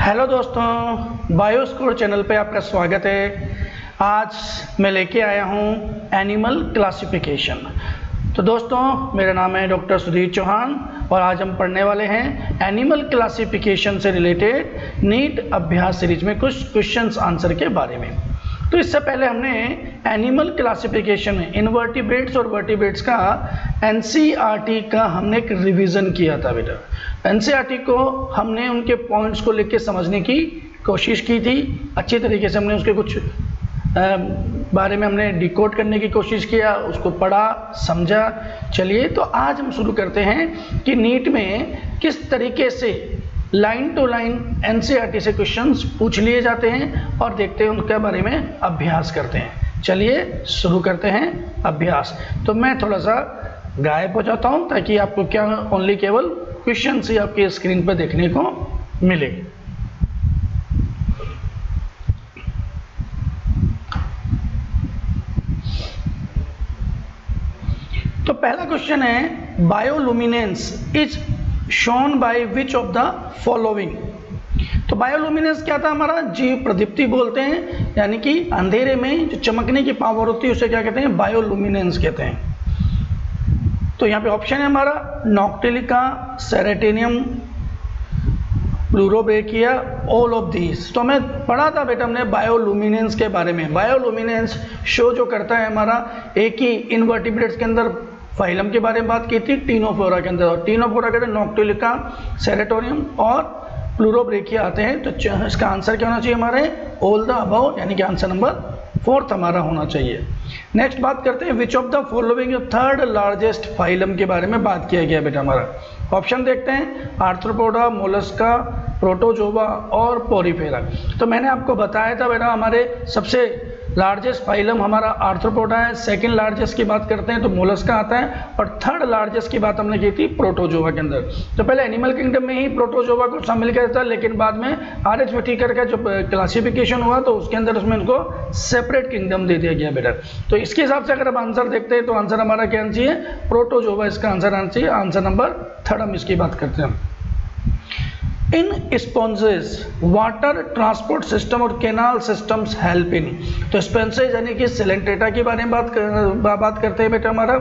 Hello दोस्तों, बायोस्कोर channel पे आपका स्वागत है। आज मैं लेके आया हूँ एनिमल क्लासिफिकेशन। तो दोस्तों, मेरा नाम है डॉक्टर सुधीर चौहान और आज हम पढ़ने वाले हैं एनिमल क्लासिफिकेशन से रिलेटेड नीट अभ्यास सीरीज में कुछ क्वेश्चंस आंसर के बारे में। तो इससे पहले हमने एनिमल क्लासिफिकेशन में इनवर्टिब्रेट्स और वर्टिब्रेट्स का एनसीईआरटी का हमने एक रिवीजन किया था बेटा। एनसीईआरटी को हमने उनके पॉइंट्स को लिख के समझने की कोशिश की थी। अच्छी तरीके से हमने उसके कुछ बारे में हमने डिकोड करने की कोशिश किया, उसको पढ़ा, समझा। चलिए, तो आज हम शुरू करते हैं कि नीट में किस तरीके से लाइन टू लाइन एनसीईआरटी से क्वेश्चंस पूछ लिए जाते हैं और देखते हैं उनके बारे में अभ्यास करते हैं। चलिए शुरू करते हैं अभ्यास। तो मैं थोड़ा सा गायब हो जाता हूं ताकि आपको क्या ओनली केवल क्वेश्चंस ही आपकी स्क्रीन पर देखने को मिले। तो पहला क्वेश्चन है, bioluminescence is shown by which of the following. तो बायोलुमिनेंस क्या था हमारा? जीव प्रदीप्ति बोलते हैं, यानी कि अंधेरे में जो चमकने की पावर होती है उसे क्या कहते हैं? बायोलुमिनेंस कहते हैं। तो यहाँ पे ऑप्शन है हमारा नॉक्टिलिका, सेरेटेनियम, प्लूरोब्रेकिया, ऑल ऑफ दीज। तो हमें पढ़ा था बेटा हमने बायोलुमिनेंस के बारे में। बायोलुमिनेंस शो जो करता है हमारा एक ही इनवर्टिब्रेट्स के अंदर फाइलम के बारे में बात की थी, टीनोफोरा के अंदर। और टीनोफोरा के अंदर नॉक्टिलिका, सेरेटोनियम और प्लूरोब्रेकिया आते हैं। तो इसका आंसर क्या होना चाहिए हमारे? ऑल द अबव, यानी कि आंसर नंबर 4 हमारा होना चाहिए। नेक्स्ट बात करते हैं, विच of the following third largest phylum के बारे में बात किया गया बेटा हमारा। ऑप्शन देखते हैं, आर्थ्रोपोडा, मोलस्का, प्रोटोजोवा और पोरीफेरा। तो मैंने आपको बताया था बेटा हमारे सबसे लार्जेस्ट फाइलम हमारा आर्थ्रोपोडा है, सेकंड लार्जेस्ट की बात करते हैं तो मोलस्का आता है और थर्ड लार्जेस्ट की बात हमने की थी प्रोटोजोवा के अंदर। तो पहले एनिमल किंगडम में ही प्रोटोजोवा को शामिल किया था, लेकिन बाद में आर.एच. व्हिटेकर का जो क्लासिफिकेशन हुआ तो उसके अंदर उसमें उनको सेपरेट किंगडम दे दिया गया बेटा। तो इसके हिसाब से अगर हम आंसर देखते हैं तो आंसर हमारा क्या आना चाहिए? प्रोटोजोवा इसका आंसर आना चाहिए। आंसर नंबर 3 हम इसकी बात करते हैं। इन स्पॉन्जेस वाटर ट्रांसपोर्ट सिस्टम और कैनाल सिस्टम्स हेल्प इन। तो स्पॉन्जेस यानी कि सिलेंट्रेटा के बारे में बात करते हैं बेटा हमारा।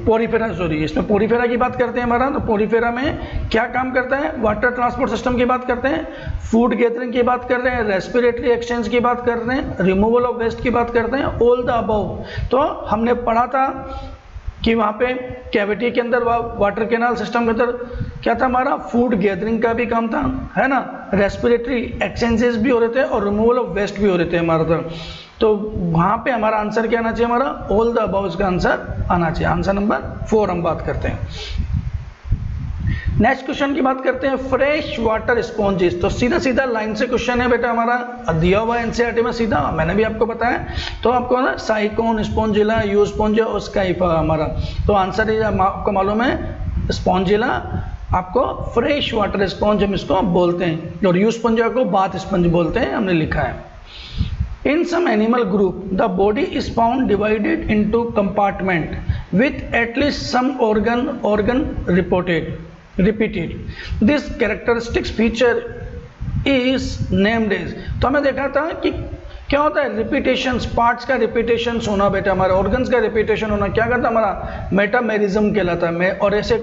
पोरीफेरा, सॉरी, इसमें पोरीफेरा की बात करते हैं हमारा। तो पोरीफेरा में क्या काम करता है? वाटर ट्रांसपोर्ट सिस्टम की बात करते हैं, फूड गैदरिंग की बात कर रहे हैं, रेस्पिरेटरी एक्सचेंज की बात कर रहे हैं, रिमूवल ऑफ वेस्ट की बात करते हैं, ऑल द अबव। तो हमने पढ़ा था कि वहाँ पे कैविटी के अंदर वाटर कैनाल सिस्टम के अंदर क्या था हमारा? फूड गैदरिंग का भी काम था, है ना, रेस्पिरेटरी एक्सचेंजेस भी हो रहे थे और रिमूवल ऑफ वेस्ट भी हो रहे थे हमारा तरफ। तो वहाँ पे हमारा आंसर क्या आना चाहिए? हमारा ऑल द अबव इसका आंसर आना चाहिए। आंसर नंबर 4 हम बात करते हैं। नेक्स्ट क्वेश्चन की बात करते हैं, फ्रेश वाटर स्पॉन्जेस। तो सीधा सीधा लाइन से क्वेश्चन है बेटा हमारा, दिया हुआ एनसीईआरटी में सीधा, मैंने भी आपको बताया। तो आपको ना साइकोन, स्पॉन्जिला, यू स्पॉन्जिया और स्काइफा हमारा। तो आंसर आपको मालूम है स्पॉन्जिला आपको फ्रेश वाटर स्पॉन्ज हम इसको बोलते हैं, और यू स्पॉन्जिया को बाथ स्पंज बोलते हैं, हमने लिखा है। In some animal group, the body is found divided into compartment with at least some organ repeated. This characteristic feature is named as। तो हमें देखा था कि क्या होता है? रिपीटेशंस, पार्ट्स का रिपीटेशंस होना बेटा हमारा, ऑर्गन्स का रिपीटेशन होना क्या करता है हमारा? मेटामेरिज्म कहलाता है। और ऐसे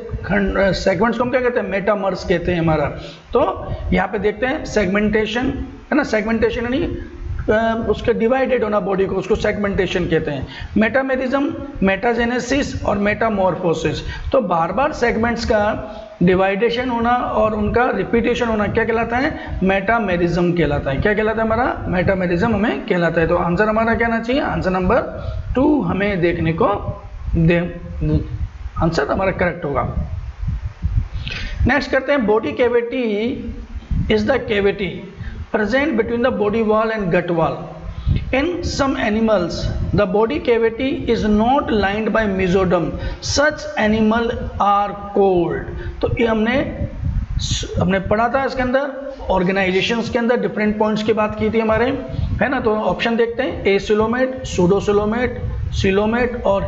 सेगमेंट्स को हम क्या कहते हैं? मेटामर्स कहते हैं हमारा। तो यहाँ पे देखते हैं सेगमेंटेशन, है ना, सेगमेंटेशन यानी उसके डिवाइडेड होना बॉडी को, उसको सेगमेंटेशन कहते हैं। मेटामेरिज्म, मेटाजेनेसिस और मेटामॉर्फोसिस। तो बार बार सेगमेंट्स का डिवाइडेशन होना और उनका रिपीटेशन होना क्या कहलाता है? मेटामेरिज्म कहलाता है। क्या कहलाता है हमारा? मेटामेरिज्म हमें कहलाता है। तो आंसर हमारा क्या आना चाहिए? आंसर नंबर 2 हमें देखने को आंसर हमारा करेक्ट होगा। नेक्स्ट करते हैं, body cavity is the cavity present between the body wall and gut wall. In some animals, the body cavity is not lined by mesoderm. Such animal are called। तो ये हमने पढ़ा था इसके अंदर ऑर्गेनाइजेशंस के अंदर डिफरेंट पॉइंट्स की बात की थी हमारे, है ना। तो ऑप्शन देखते हैं, एसिलोमेट, सूडोसिलोमेट, सिलोमेट और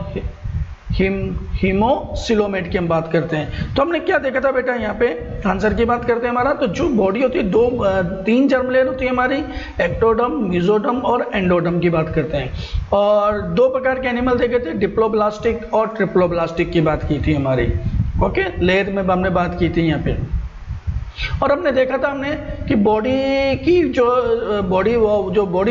हीमोसिलोमेट की हम बात करते हैं। तो हमने क्या देखा था बेटा, यहाँ पे आंसर की बात करते हैं हमारा, तो जो बॉडी होती है तीन जर्म लेयर होती है हमारी, एक्टोडर्म, मेसोडर्म और एंडोडर्म की बात करते हैं। और दो प्रकार के एनिमल देखे थे, डिप्लोब्लास्टिक और ट्रिप्लोब्लास्टिक की बात की थी हमारी। ओके, लेयर में हमने बात की थी यहाँ पे। और हमने देखा था कि बॉडी की जो बॉडी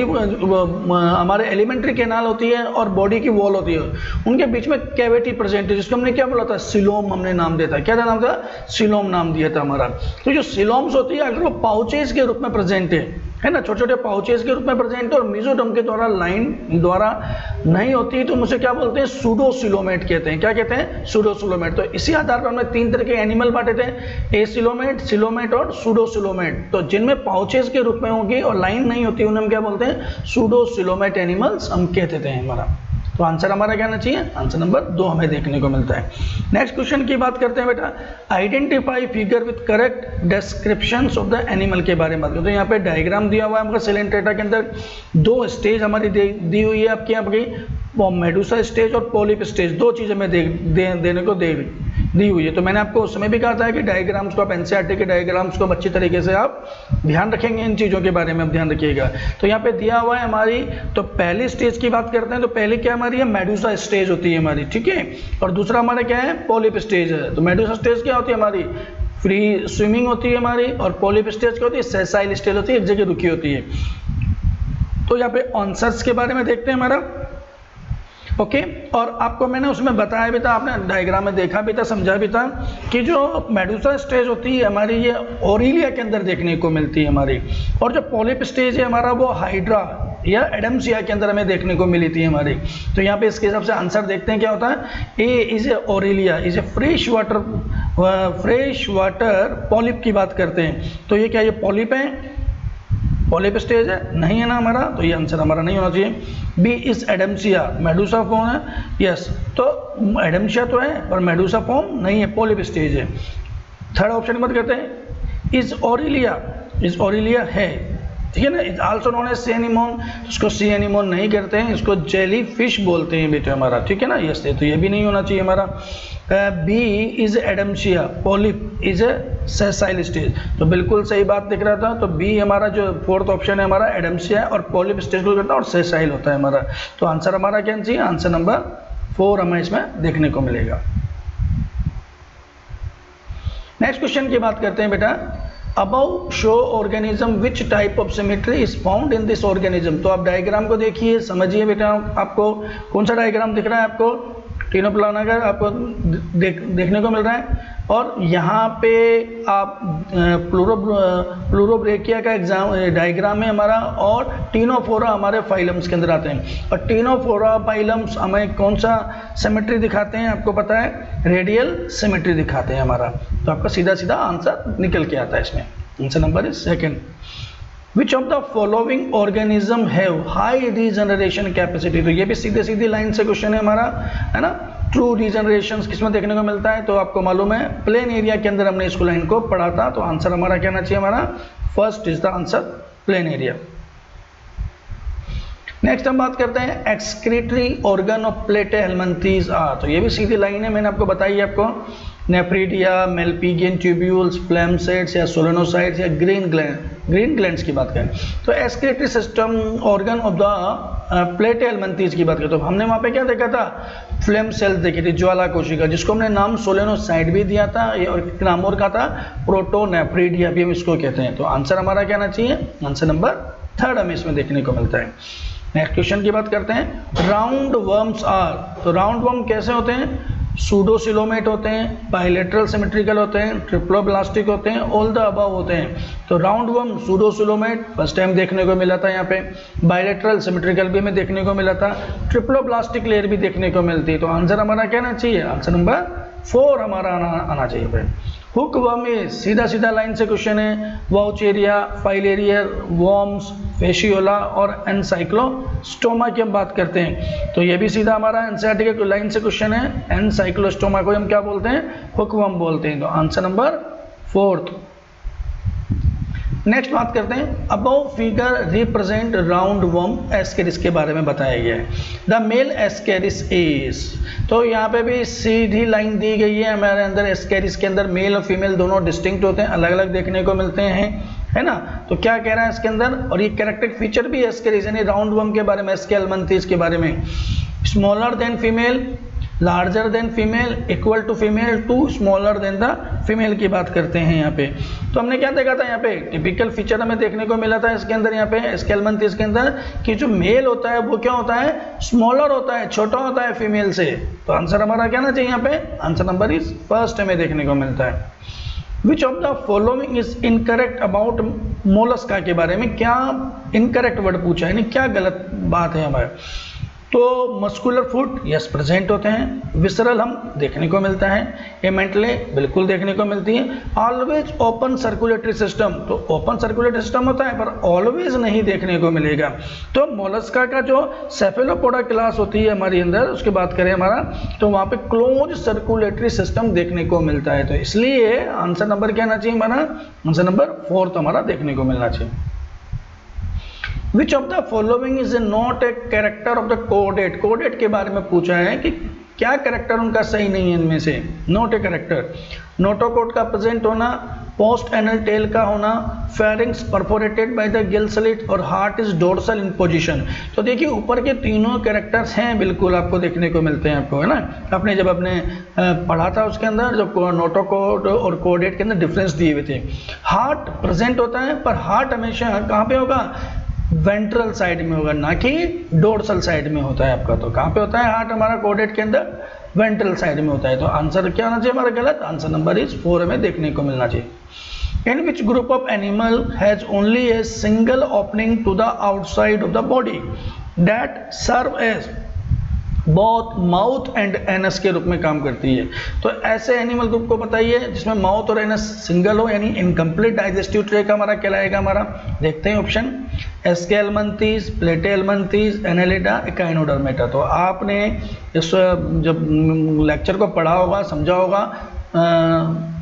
हमारे एलिमेंट्री कैनाल होती है और बॉडी की वॉल होती है, उनके बीच में कैविटी प्रेजेंट है, जिसको हमने क्या बोला था, सिलोम हमने नाम दिया था। क्या नाम था, सिलोम नाम दिया था हमारा। तो जो सिलोम्स होती है अगर वो पाउचेज के रूप में प्रेजेंट है ना, छोटे छोटे पाउचेज के रूप में प्रेजेंट है और मेसोडर्म के द्वारा लाइन द्वारा नहीं होती, तो मुझे क्या बोलते हैं, सूडोसिलोमेट कहते हैं। क्या कहते हैं, सूडोसिलोमेट। तो इसी आधार पर हमने तीन तरह के एनिमल बांटे थे, एसिलोमेट, सिलोमेट और सूडोसिलोमेट। तो जिनमें पाउचेज के रूप में होगी और लाइन नहीं होती उन्हें हम क्या बोलते हैं, सूडोसिलोमेट एनिमल्स हम कहते थे हमारा। तो आंसर हमारा क्या आना चाहिए, आंसर नंबर 2 हमें देखने को मिलता है। नेक्स्ट क्वेश्चन की बात करते हैं बेटा, identify figure with correct descriptions of the animal के बारे में बात करते हैं। तो यहाँ पे डायग्राम दिया हुआ है हमको, सिलेंट्रेटा के अंदर दो स्टेज हमारी दी हुई है आपकी मेडुसा स्टेज और पॉलिप स्टेज, दो चीज़ें मैं देने को दी हुई है। तो मैंने आपको उसमें भी कहा था कि डायग्राम्स को आप एनसीईआरटी के डायग्राम्स को अच्छी तरीके से आप ध्यान रखेंगे, इन चीज़ों के बारे में आप ध्यान रखिएगा। तो यहाँ पे दिया हुआ है हमारी, तो पहली स्टेज की बात करते हैं, तो पहली क्या हमारी है, मेडुसा स्टेज होती है हमारी, ठीक है। और दूसरा हमारा क्या है, पॉलिप स्टेज है। तो मेडुसा स्टेज क्या होती है हमारी, फ्री स्विमिंग होती है हमारी, और पॉलिप स्टेज क्या होती है, सेसाइल स्टेज होती है, एक जगह रुकी होती है। तो यहाँ पे आंसर्स के बारे में देखते हैं हमारा, ओके। और आपको मैंने उसमें बताया भी था, आपने डायग्राम में देखा भी था, समझा भी था कि जो मेडुसा स्टेज होती है हमारी, ये ओरिलिया के अंदर देखने को मिलती है हमारी, और जो पॉलिप स्टेज है हमारा वो हाइड्रा या एडम्सिया के अंदर हमें देखने को मिली थी हमारी। तो यहाँ पे इसके हिसाब से आंसर देखते हैं क्या होता है। A is a Aurelia, is a fresh water polyp की बात करते हैं। तो ये क्या, ये पॉलिप है, पॉलिप स्टेज है, नहीं है ना हमारा, तो ये आंसर हमारा नहीं होना चाहिए। B is Adamsia, medusa form है, यस। तो एडम्सिया तो है पर मेडुसा फॉर्म नहीं है, पॉलिप स्टेज है। थर्ड ऑप्शन की बात करते हैं, इज ओरिलिया है, ठीक है ना। Is also known as sea anemone, इसको सी एनीमोन नहीं करते हैं, इसको जेली फिश बोलते हैं बेटे हमारा, ठीक है ना, यस। तो ये भी नहीं होना चाहिए हमारा। B is Adamsia, polyp is a sessile stage, तो बिल्कुल सही बात दिख रहा था। तो बी हमारा जो फोर्थ ऑप्शन है हमारा एडम्सिया है, और पॉलिप स्टेज को करता है और सेसाइल होता है हमारा। तो आंसर हमारा क्या चाहिए, आंसर नंबर 4 हमें इसमें देखने को मिलेगा। नेक्स्ट क्वेश्चन की बात करते हैं बेटा, above show organism which type of symmetry is found in this organism. तो आप डायग्राम को देखिए, समझिए बेटा, आपको कौन सा डायग्राम दिख रहा है, आपको टीनोप्लाना का आपको देखने को मिल रहा है। और यहाँ पे आप प्लूरोब्रेकिया का डायग्राम है हमारा, और टीनोफोरा हमारे फाइलम्स के अंदर आते हैं। और टीनोफोरा फाइलम्स हमें कौन सा सिमेट्री दिखाते हैं, आपको पता है, रेडियल सिमेट्री दिखाते हैं हमारा। तो आपका सीधा सीधा आंसर निकल के आता है इसमें। Answer number is second. Which of the following organism have high regeneration capacity. तो ये भी सीधे सीधी लाइन से क्वेश्चन है हमारा, है ना। ट्रू रीजनरेशन किसमें देखने को मिलता है, तो आपको मालूम है प्लेन एरिया के अंदर हमने इसको लाइन को पढ़ा था। तो आंसर हमारा क्या आना चाहिए, हमारा first is the answer, plain area. Next हम बात करते हैं एक्सक्रीटरी ऑर्गन ऑफ प्लेटेहेल्मिन्थेस आर। तो ये भी सीधी लाइन है, मैंने आपको बताई है, आपको नेफ्रिडिया, मेल्पिगियन ट्यूब्यूल्स, फ्लैमसेट्स या सोलेनोसाइट्स या ग्रीन ग्लैंड्स की बात करें। तो excretory system organ of the Platyhelminthes की बात करें, तो हमने वहाँ पे क्या देखा था, फ्लेम सेल्स देखी थी, ज्वाला कोशिका, जिसको हमने नाम सोलेनोसाइट भी दिया था, और एक नाम और का था प्रोटोनेफ्रिडिया भी हम इसको कहते हैं। तो आंसर हमारा क्या आना चाहिए, आंसर नंबर 3 हमें इसमें देखने को मिलता है। नेक्स्ट क्वेश्चन की बात करते हैं, राउंड वर्म्स आर। तो राउंड वर्म कैसे होते हैं, सूडोसिलोमेट होते हैं, बाइलेटरल सिमेट्रिकल होते हैं, ट्रिप्लोब्लास्टिक होते हैं, ऑल द अबव होते हैं। तो round worm pseudocoelomate first time देखने को मिला था यहाँ पे, बाइलेटरल सिमेट्रिकल भी हमें देखने को मिला था, ट्रिप्लोब्लास्टिक लेयर भी देखने को मिलती है। तो आंसर हमारा क्या आना चाहिए, आंसर नंबर 4 हमारा आना चाहिए भाई। हुक वर्म में सीधा सीधा लाइन से क्वेश्चन है, वाउचेरिया, फाइलेरिया, वॉर्म्स, फेशियोला और एनसाइक्लोस्टोमा की हम बात करते हैं। तो ये भी सीधा हमारा एनसीईआरटी के लाइन से क्वेश्चन है, एनसाइक्लोस्टोमा को हम क्या बोलते हैं, हुक वर्म बोलते हैं। तो आंसर नंबर 4। नेक्स्ट बात करते हैं, above figure represent round worm Ascaris के बारे में बताया गया है। द मेल एस्केरिस इज, तो यहाँ पे भी सीधी लाइन दी गई है हमारे अंदर। एस्केरिस के अंदर मेल और फीमेल दोनों डिस्टिंक्ट होते हैं, अलग अलग देखने को मिलते हैं, है ना। तो क्या कह रहा है इसके अंदर, और ये कैरेक्टर फीचर भी एस्केरिस यानी राउंड वर्म के बारे में, एस्केलमंथिस के बारे में। Smaller than female, larger than female, equal to female, two smaller than the female की बात करते हैं यहाँ पे। तो हमने क्या देखा था यहाँ पे, टिपिकल फीचर हमें देखने को मिला था इसके अंदर, यहाँ पे एस्केलमंथिस के अंदर, कि जो मेल होता है वो क्या होता है, स्मॉलर होता है, छोटा होता है फीमेल से। तो आंसर हमारा क्या आना चाहिए यहाँ पे, आंसर नंबर इज फर्स्ट हमें देखने को मिलता है। विच of the following is incorrect about Mollusca के बारे में क्या इनकरेक्ट वर्ड पूछा है, यानी क्या गलत बात है हमारे। तो मस्कुलर फुट यस प्रेजेंट होते हैं, विसरल हम देखने को मिलता है, एमेंटले बिल्कुल देखने को मिलती है, ऑलवेज ओपन सर्कुलेटरी सिस्टम, तो ओपन सर्कुलेटरी सिस्टम होता है पर ऑलवेज नहीं देखने को मिलेगा। तो मोलस्का का जो सेफेलोपोडा क्लास होती है हमारी अंदर, उसकी बात करें हमारा, तो वहाँ पे क्लोज सर्कुलेटरी सिस्टम देखने को मिलता है। तो इसलिए आंसर नंबर क्या आना चाहिए हमारा, आंसर नंबर 4 हमारा देखने को मिलना चाहिए। Which of the following is not a character of the chordate? Chordate के बारे में पूछा है कि क्या कैरेक्टर उनका सही नहीं है इनमें से, नॉट ए कैरेक्टर। नोटोकोड का प्रेजेंट होना, पोस्ट एनल टेल का होना, pharynx perforated by the gill slit और heart is dorsal in position. तो देखिए ऊपर के तीनों कैरेक्टर्स हैं बिल्कुल आपको देखने को मिलते हैं आपको, है ना। आपने जब आपने पढ़ा था उसके अंदर जो नोटोकोड और कोडेट के अंदर डिफरेंस दिए हुए थे। हार्ट प्रेजेंट होता है पर हार्ट हमेशा कहाँ पे होगा, वेंट्रल साइड में होगा, ना कि डोर्सल साइड में होता है आपका। तो कहाँ पे होता है हार्ट हमारा कोडेट के अंदर, वेंट्रल साइड में होता है। तो आंसर क्या होना चाहिए हमारा गलत, आंसर नंबर इज 4 हमें देखने को मिलना चाहिए। In which group of animal has only a single opening to the outside of the body that serve as both mouth and anus के रूप में काम करती है। तो ऐसे एनिमल ग्रुप को बताइए जिसमें माउथ और एनस सिंगल हो, यानी इनकम्प्लीट डाइजेस्टिव ट्रैक्ट हमारा कहलाएगा हमारा। देखते हैं ऑप्शन, एस्केलमंथिस, प्लेटेलमंथिस, एनेलिडा, इकाइनोडर्मेटा। तो आपने इस जब लेक्चर को पढ़ा होगा, समझा होगा,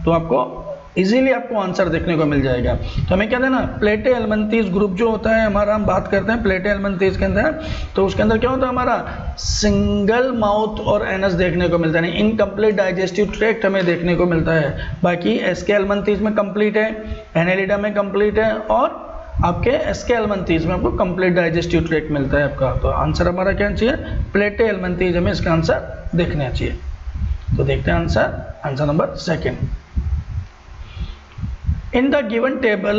तो आपको इजीली आपको आंसर देखने को मिल जाएगा। तो हमें क्या देना, प्लेटेलमंथिस ग्रुप जो होता है हमारा, हम बात करते हैं प्लेटेलमंथिस के अंदर, तो उसके अंदर क्या होता है हमारा सिंगल माउथ और एनस देखने को मिलता है, यानी इनकम्प्लीट डाइजेस्टिव ट्रैक्ट हमें देखने को मिलता है। बाकी एस्केलमंथिस में कंप्लीट है, एनेलिडा में कंप्लीट है, और आपके एस्केलमंथिस में आपको कंप्लीट डाइजेस्टिव ट्रैक्ट मिलता है आपका। तो आंसर हमारा क्या चाहिए, प्लेटेलमंथिस हमें इसका आंसर देखना चाहिए। तो देखते हैं answer, answer number 2। In the given table,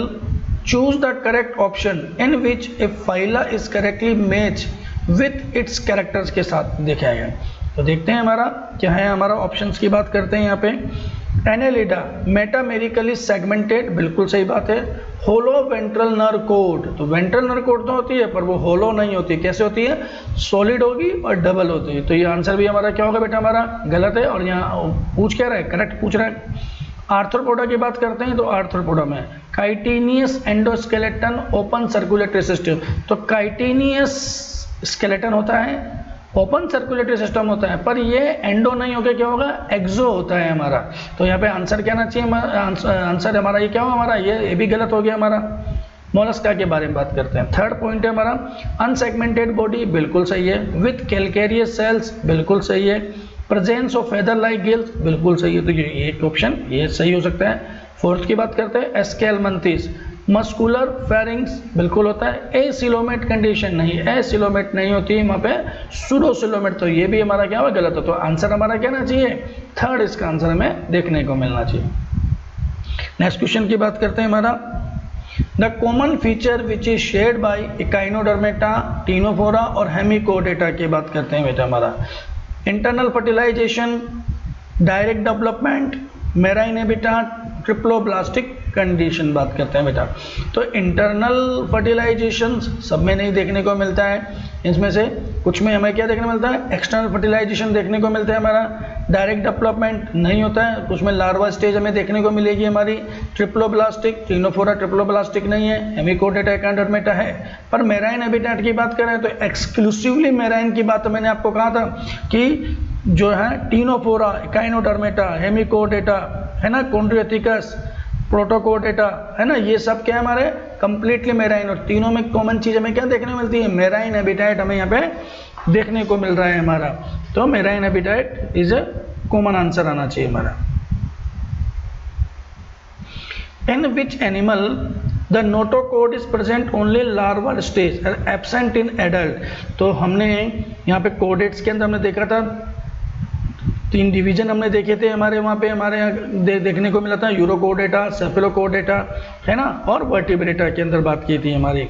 choose the correct option in which a phyla is correctly matched with its characters के साथ देखा गया। तो देखते हैं हमारा क्या है, हमारा ऑप्शंस की बात करते हैं यहाँ पे। एनेलिडा मेटामेरिकली सेगमेंटेड, बिल्कुल सही बात है। होलो वेंट्रल नर्व कोड, तो वेंट्रल नर्व कोड तो होती है पर वो होलो नहीं होती, कैसे होती है, सॉलिड होगी और डबल होती है। तो ये आंसर भी हमारा क्या होगा बेटा, हमारा गलत है। और यहाँ पूछ क्या रहा है, करेक्ट पूछ रहा है। आर्थ्रोपोडा की बात करते हैं, तो आर्थ्रोपोडा में chitinous endoskeleton open circulatory system, तो काइटिनियस स्केलेटन होता है, ओपन सर्कुलेटरी सिस्टम होता है, पर ये एंडो नहीं होकर क्या होगा, एक्सो होता है हमारा। तो यहाँ पे आंसर क्या आना चाहिए, आंसर हमारा ये क्या होगा, हमारा ये भी गलत हो गया हमारा। मोलस्का के बारे में बात करते हैं। थर्ड पॉइंट है हमारा अनसेगमेंटेड बॉडी, बिल्कुल सही है। विथ कैलकेरियस सेल्स, बिल्कुल सही है। Presence of feather like gills, बिल्कुल सही है। तो ये एक ऑप्शन ये सही हो सकता है। फोर्थ की बात करते हैं एस्केलमंथिस, मस्कुलर फेरिंग्स बिल्कुल होता है। एसिलोमेट कंडीशन नहीं, एसिलोमेट नहीं होती है वहाँ पे, सूडोसिलोमेट, तो ये भी हमारा क्या होगा, गलत हो। तो आंसर हमारा क्या आना चाहिए, थर्ड इसका आंसर हमें देखने को मिलना चाहिए। नेक्स्ट क्वेश्चन की बात करते हैं हमारा, the common feature which is shared by Echinodermata, Ctenophora और हेमिकोडेटा की बात करते हैं बेटा हमारा। Internal fertilisation, direct development, marine habitat, triploblastic condition बात करते हैं बेटा। तो इंटरनल फर्टिलाइजेशन सब में नहीं देखने को मिलता है, इसमें से कुछ में हमें क्या देखने को मिलता है, एक्सटर्नल फर्टिलाइजेशन देखने को मिलता है हमारा। डायरेक्ट डेवलपमेंट नहीं होता है, कुछ में लार्वा स्टेज हमें देखने को मिलेगी हमारी। ट्रिप्लोब्लास्टिक, टीनोफोरा ट्रिप्लोब्लास्टिक नहीं है, हेमिकोडेटा एकांडर्मेटा है। पर मेराइन हैबिटेट की बात करें तो एक्सक्लूसिवली मेराइन की बात मैंने आपको कहा था कि जो है टीनोफोरा, इकाइनोडर्मेटा, हेमिकोडेटा है ना, कॉन्ड्रियोथिकस, प्रोटोकोडेटा, है ना, ये सब क्या है हमारे कंप्लीटली मेराइन। और तीनों में कॉमन चीज हमें क्या देखने को मिलती है, मेराइन हैबिटेट हमें यहाँ पे देखने को मिल रहा है हमारा। तो marine habitat is a common answer आना चाहिए हमारा। In which animal the notochord is present only larval stage absent in adult. तो हमने यहाँ पे कोडेट्स के अंदर हमने देखा था 3 डिवीजन हमने देखे थे हमारे वहाँ पे, हमारे यहाँ देखने को मिला था यूरोकोडेटा, सेफेलोकोडेटा, है ना, और वर्टिब्रेटा के अंदर बात की थी हमारी।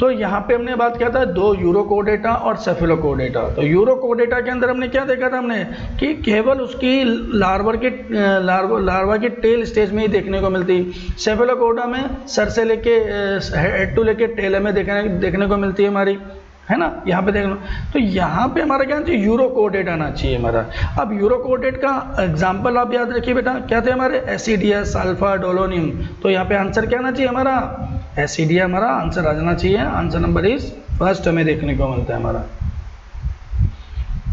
तो यहाँ पे हमने बात किया था 2 यूरोकोडेटा और सेफेलोकोडेटा। तो यूरोकोडेटा के अंदर हमने क्या देखा था हमने कि केवल उसकी लार्वा की टेल स्टेज में ही देखने को मिलती। सेफेलोकोडा में सर से लेके हेड टू लेके टेल में देखने को मिलती है हमारी, है ना, यहाँ पे देखना। तो यहाँ पे हमारा क्या चाहिए, यूरोकोडेट आना चाहिए हमारा। अब यूरोकोडेट का एग्जाम्पल आप याद रखिए बेटा, क्या थे हमारे, एसिडियस, अल्फा, डोलोनियम। तो यहाँ पे आंसर क्या आना चाहिए हमारा, एसिडिया हमारा आंसर आ जाना चाहिए। आंसर नंबर इज फर्स्ट हमें देखने को मिलता है हमारा।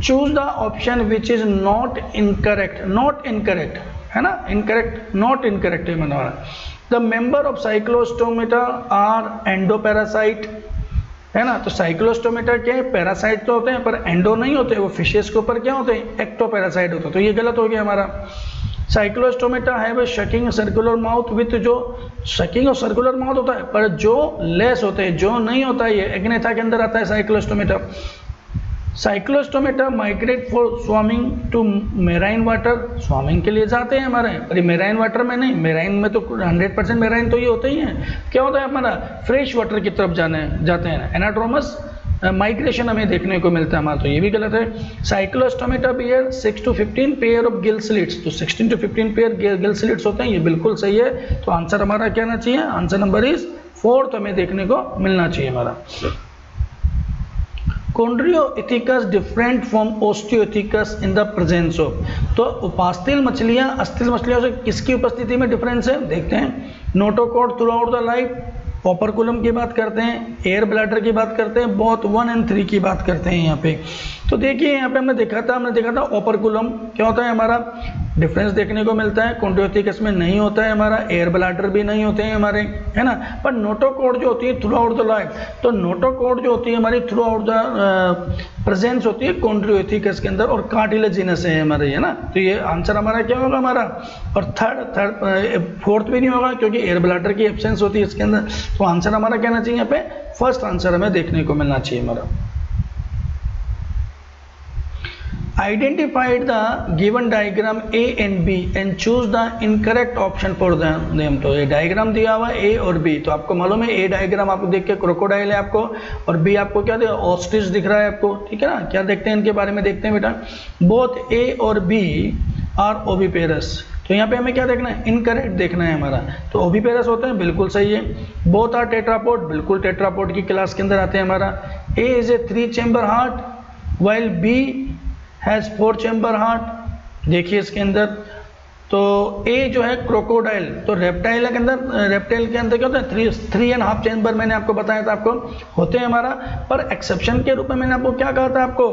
Choose the option which is not incorrect, not incorrect, है ना, इनकरेक्ट, नॉट इनकरेक्ट है हमारा। The member of Cyclostomata are endoparasite, है ना। तो साइक्लोस्टोमेटा क्या है, पैरासाइट तो होते हैं पर एंडो नहीं होते, वो फिशेस के ऊपर क्या होते हैं, एक्टोपैरासाइट होते हैं। तो ये गलत हो गया हमारा। साइक्लोस्टोमेटा है वो शकिंग सर्कुलर माउथ विथ, जो शकिंग और सर्कुलर माउथ होता है पर जो लेस होते हैं, जो नहीं होता है, ये एग्नेथा के अंदर आता है Cyclostomata. Cyclostomata migrate for spawning to marine water, spawning के लिए जाते हैं हमारे, पर मेराइन वाटर में नहीं, मेराइन में तो 100% मेराइन तो ये होते ही हैं। क्या होता है हमारा, फ्रेश वाटर की तरफ जाते हैं। एनाड्रोमस माइग्रेशन हमें देखने को मिलता है हमारा, तो ये भी गलत है। Cyclostomata bear 6 to 15 pair of gill slits, तो 16 to 15 पेयर गिल स्लिट्स होते हैं, ये बिल्कुल सही है। तो आंसर हमारा क्या आना चाहिए, आंसर नंबर इज 4 हमें देखने को मिलना चाहिए हमारा। Chondrioichthys different from Osteoichthys in the presence of, तो उपास्थिल मछलियां अस्थिल मछलियों से किसकी उपस्थिति में डिफरेंस है, देखते हैं। Notochord through out the life, operculum की बात करते हैं, एयर ब्लैडर की बात करते हैं, बोथ 1 and 3 की बात करते हैं यहाँ पे। तो देखिए यहाँ पे हमने देखा था ओपरकुलम क्या होता है हमारा, डिफरेंस देखने को मिलता है। कॉन्ड्रियोइथिकस में नहीं होता है हमारा, एयर ब्लैडर भी नहीं होते हैं हमारे, है ना। पर नोटोकॉड जो होती है थ्रू आउट द लाइफ, तो नोटोकॉड जो होती है हमारी थ्रू आउट द प्रेजेंस होती है कॉन्ड्रियोइथिकस के अंदर, और कार्टिलेजिनस है हमारे, है ना। तो ये आंसर हमारा क्या होगा हमारा। और फोर्थ भी नहीं होगा क्योंकि एयर ब्लैडर की एब्सेंस होती है इसके अंदर। तो आंसर हमारा क्या आना चाहिए यहाँ पे, फर्स्ट आंसर हमें देखने को मिलना चाहिए हमारा। Identified the given diagram A and B and choose the incorrect option for them। तो ये डायग्राम दिया हुआ A और B, तो आपको मालूम है A डायग्राम आपको देख के क्रोकोडाइल है आपको, और B आपको क्या दिया, ऑस्ट्रिच दिख रहा है आपको, ठीक है ना। क्या देखते हैं इनके बारे में, देखते हैं बेटा। बोथ A और B आर ओविपेरस, तो यहाँ पे हमें क्या देखना है, इनकरेक्ट देखना है हमारा। तो ओविपेरस होते हैं, बिल्कुल सही है। बोथ आर टेट्रापोड, बिल्कुल टेट्रापोड की क्लास के अंदर आते हैं हमारा। A is a 3 chamber heart while B has 4 chamber heart, देखिए इसके अंदर। तो ए जो है क्रोकोडाइल, तो रेप्टाइल के अंदर क्या होता है, 3.5 चैम्बर मैंने आपको बताया था आपको होते हैं हमारा। पर एक्सेप्शन के रूप में मैंने आपको क्या कहा था आपको,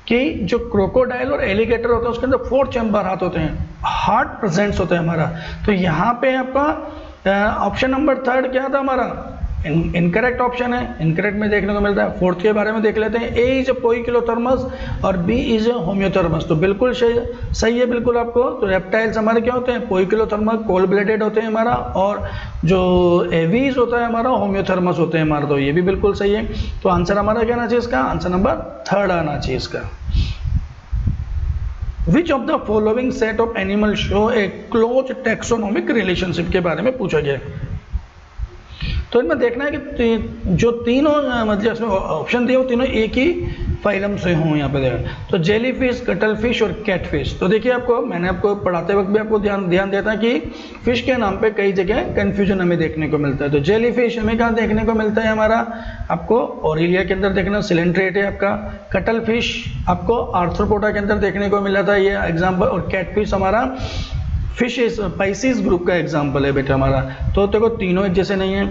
कि जो क्रोकोडाइल और एलिगेटर होता है उसके अंदर 4 चैम्बर हार्ट होते हैं, हार्ट प्रेजेंट्स होता है हमारा। तो यहाँ पे आपका ऑप्शन नंबर 3 क्या था हमारा, इनकरेक्ट ऑप्शन है, इनकरेक्ट में देखने को मिलता है। फोर्थ के बारे में देख लेते हैं। ए इज ए पोइकिलोथर्मस और बी इज ए होम्योथर्मस, तो बिल्कुल सही है बिल्कुल आपको। तो रेप्टाइल्स हमारे क्या होते हैं, पोइकिलोथर्मस कोल्ड ब्लडेड होते हैं हमारा, और जो एवीज होता है हमारा होम्योथर्मस होते हैं हमारा, तो ये भी बिल्कुल सही है। तो आंसर हमारा क्या आना चाहिए इसका, आंसर नंबर 3 आना चाहिए इसका। विच of the following set of animal show A close taxonomic relationship के बारे में पूछा गया। तो इनमें देखना है कि जो तीनों मतलब इसमें ऑप्शन दिए वो तीनों एक ही फाइलम से हों यहाँ पे देखा। तो जेली फिश, कटल फिश और कैट फिश। तो देखिए आपको मैंने आपको पढ़ाते वक्त भी आपको ध्यान देता कि फिश के नाम पे कई जगह कन्फ्यूजन हमें देखने को मिलता है। तो जेली फिश हमें कहाँ देखने को मिलता है हमारा, आपको ओरिलिया के अंदर देखना, सिलेंट्रेट है आपका। कटल फिश आपको आर्थ्रोपोडा के अंदर देखने को मिला था ये एग्जाम्पल, और कैट फिश हमारा फिश स्पाइसीज ग्रुप का एग्जाम्पल है बेटा हमारा। तो देखो तीनों एक जैसे नहीं है।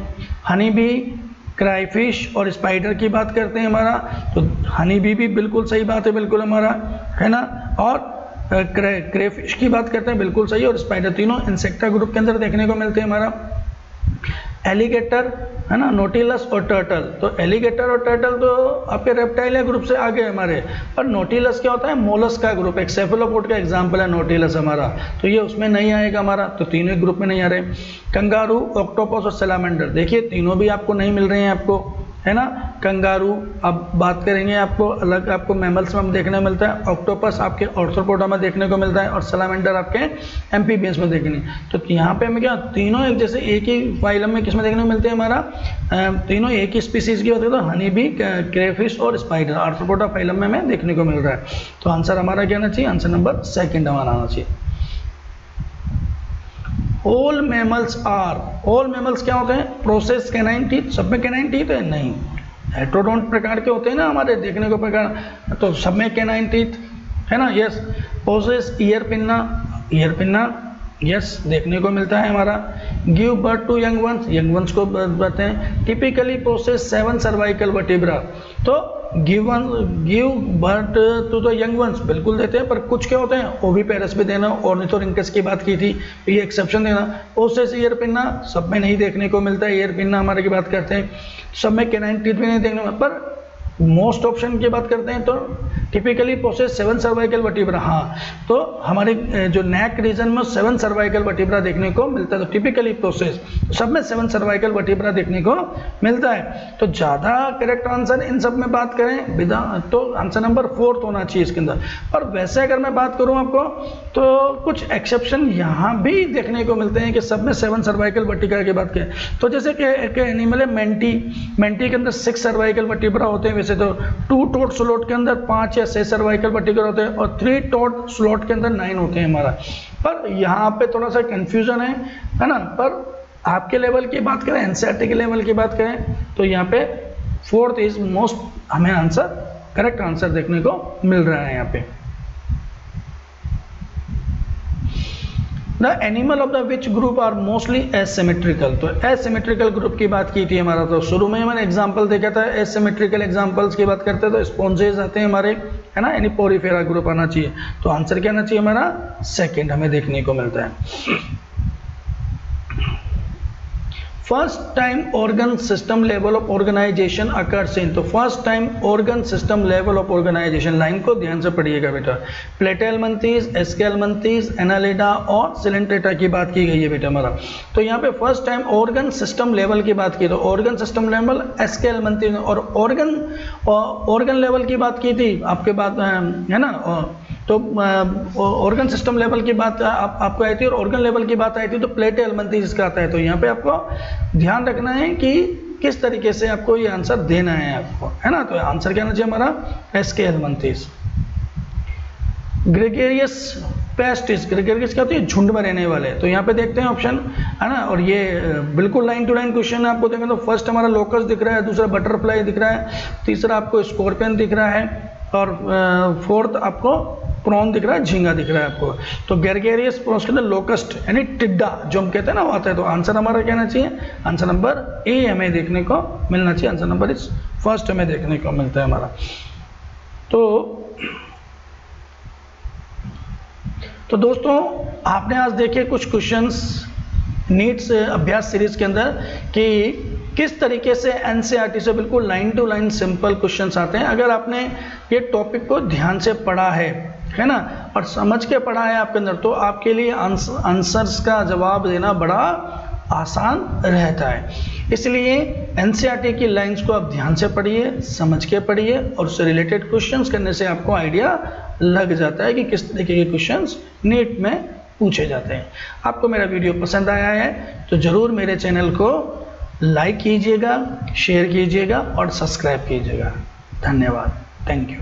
हनी बी, क्राइफिश और स्पाइडर की बात करते हैं हमारा, तो हनी बी भी बिल्कुल सही बात है बिल्कुल हमारा, है ना। और क्रेफिश की बात करते हैं, बिल्कुल सही, और स्पाइडर, तीनों इंसेक्टा ग्रुप के अंदर देखने को मिलते हैं। हमारा एलिगेटर है ना, नोटिलस और टर्टल, तो एलिगेटर और टर्टल तो आपके रेप्टाइल ग्रुप से आगे हमारे, पर नोटिलस क्या होता है, मोलस्क का ग्रुप, एक सेफेलोपोड का एग्जांपल है नोटिलस हमारा, तो ये उसमें नहीं आएगा हमारा, तो तीनों ग्रुप में नहीं आ रहे। कंगारू, ऑक्टोपस और सैलामेंडर, देखिए तीनों भी आपको नहीं मिल रहे हैं आपको, है ना। कंगारू अब बात करेंगे आपको अलग, आपको मैमल्स में देखने को मिलता है, ऑक्टोपस आपके ऑर्थ्रोपोडा में देखने को मिलता है, और सैलामेंडर आपके एम्फीबियंस में देखने, तो यहाँ पे हमें क्या तीनों एक जैसे एक ही फाइलम में किसमें देखने को मिलते हैं हमारा, तीनों एक ही स्पीसीज की होती है, तो हनी बी, क्रेफिश और स्पाइडर आर्थ्रोपोडा फाइलम में हमें देखने को मिल रहा है। तो आंसर हमारा क्या आना चाहिए, आंसर नंबर 2 हमारा आना चाहिए। All mammals are, all mammals क्या होते हैं, प्रोसेस कैनाइन टीथ, सब में कैनाइन टीथ है नहीं, हेट्रोडोंट प्रकार के होते हैं ना हमारे देखने को प्रकार, तो सब में कैनाइन टीथ है ना, yes. Possess ear pinna, ear pinna yes देखने को मिलता है हमारा। Give birth to young ones, young ones को बताते हैं। टिपिकली प्रोसेस 7 सर्वाइकल वर्टिब्रा, तो give birth to the young ones बिल्कुल देते हैं, पर कुछ क्या होते हैं ओविपेरस भी देना, ऑर्निथोरिंकस की बात की थी, ये एक्सेप्शन देना। प्रोसेस ईयर पिन्ना सब में नहीं देखने को मिलता है, ईयर पिन्ना हमारे की बात करते हैं, सब में कैनाइन टीथ भी नहीं देखने को, पर मोस्ट ऑप्शन की बात करते हैं तो टिपिकली प्रोसेस 7 सर्वाइकल वर्टिब्रा, हाँ, तो हमारे जो नेक रीजन में 7 सर्वाइकल वर्टिब्रा देखने को मिलता है, तो टिपिकली प्रोसेस सब में 7 सर्वाइकल वर्टिब्रा देखने को मिलता है। तो ज़्यादा करेक्ट आंसर इन सब में बात करें विदा, तो आंसर नंबर 4 होना चाहिए इसके अंदर। पर वैसे अगर मैं बात करूँ आपको, तो कुछ एक्सेप्शन यहाँ भी देखने को मिलते हैं कि सब में 7 सर्वाइकल वर्टिब्रा की बात करें, तो जैसे कि एनिमल है मेंटी, मेंटी के अंदर 6 सर्वाइकल वर्टिब्रा होते हैं, वैसे तो 2 टोड स्लॉट के अंदर 5 या 6 सर्वाइकल वर्टिब्रा होते हैं, और 3 टोड स्लॉट के अंदर 9 होते हैं हमारा। पर यहाँ पे थोड़ा सा कंफ्यूजन है ना, पर आपके लेवल की बात करें, एनसीईआरटी के लेवल की बात करें, तो यहाँ पे 4th इज मोस्ट हमें आंसर, करेक्ट आंसर देखने को मिल रहा है यहाँ पे। The animal of the which group are mostly asymmetrical, तो एसिमेट्रिकल ग्रुप की बात की थी हमारा, तो शुरू में मैंने एग्जांपल देखा था, एसिमेट्रिकल एग्जांपल्स की बात करते हैं तो स्पॉन्जेस आते हैं हमारे, है ना, यानी पोरीफेरा ग्रुप आना चाहिए, तो आंसर क्या आना चाहिए हमारा 2 हमें देखने को मिलता है। First time organ system level of organisation occurs in, तो first time organ system level of organisation, line को ध्यान से पढ़िएगा बेटा, प्लेटेलमंथीज, एस्केलमंथीज, एनालिडा और सिलेंट्रेटा की बात की गई है बेटा हमारा। तो यहाँ पे first time organ system level की बात की, तो ऑर्गन सिस्टम लेवल एस्केलमंथीज, और ऑर्गन लेवल की बात की थी आपके बात है ना, तो ऑर्गन सिस्टम लेवल की बात आपको आई थी, और ऑर्गन लेवल की बात आई थी तो प्लेटेलमंथीज का आता है। तो यहाँ पे आपको ध्यान रखना है कि किस तरीके से आपको ये आंसर देना है आपको, है ना, तो आंसर क्या आना चाहिए हमारा एस्केलमंथीज। ग्रेगेरियस पेस्टिस, ग्रेगेरियस क्या होती है, झुंड में रहने वाले, तो यहाँ पे देखते हैं ऑप्शन, है ना, और ये बिल्कुल लाइन टू लाइन क्वेश्चन है, आपको देखें तो फर्स्ट हमारा लोकस दिख रहा है, दूसरा बटरफ्लाई दिख रहा है, तीसरा आपको स्कॉर्पियन दिख रहा है, और 4th आपको प्रॉन दिख रहा है, झींगा दिख रहा है आपको। तो ग्रेगेरियस उसके अंदर लोकस्ट यानी टिड्डा जो हम कहते हैं ना वो आता है, तो आंसर हमारा क्या आना चाहिए, आंसर नंबर ए हमें देखने को मिलना चाहिए, आंसर नंबर इस फर्स्ट हमें देखने को मिलता है हमारा। तो दोस्तों आपने आज देखे कुछ क्वेश्चंस नीट्स अभ्यास सीरीज के अंदर कि किस तरीके से एनसीईआरटी से बिल्कुल line to line simple questions आते हैं। अगर आपने ये टॉपिक को ध्यान से पढ़ा है ना, और समझ के पढ़ा है आपके अंदर, तो आपके लिए आंसर्स का जवाब देना बड़ा आसान रहता है। इसलिए एनसीईआरटी की लाइंस को आप ध्यान से पढ़िए, समझ के पढ़िए, और उससे रिलेटेड क्वेश्चंस करने से आपको आइडिया लग जाता है कि किस तरीके के क्वेश्चंस नीट में पूछे जाते हैं। आपको मेरा वीडियो पसंद आया है तो ज़रूर मेरे चैनल को लाइक कीजिएगा, शेयर कीजिएगा और सब्सक्राइब कीजिएगा। धन्यवाद, थैंक यू।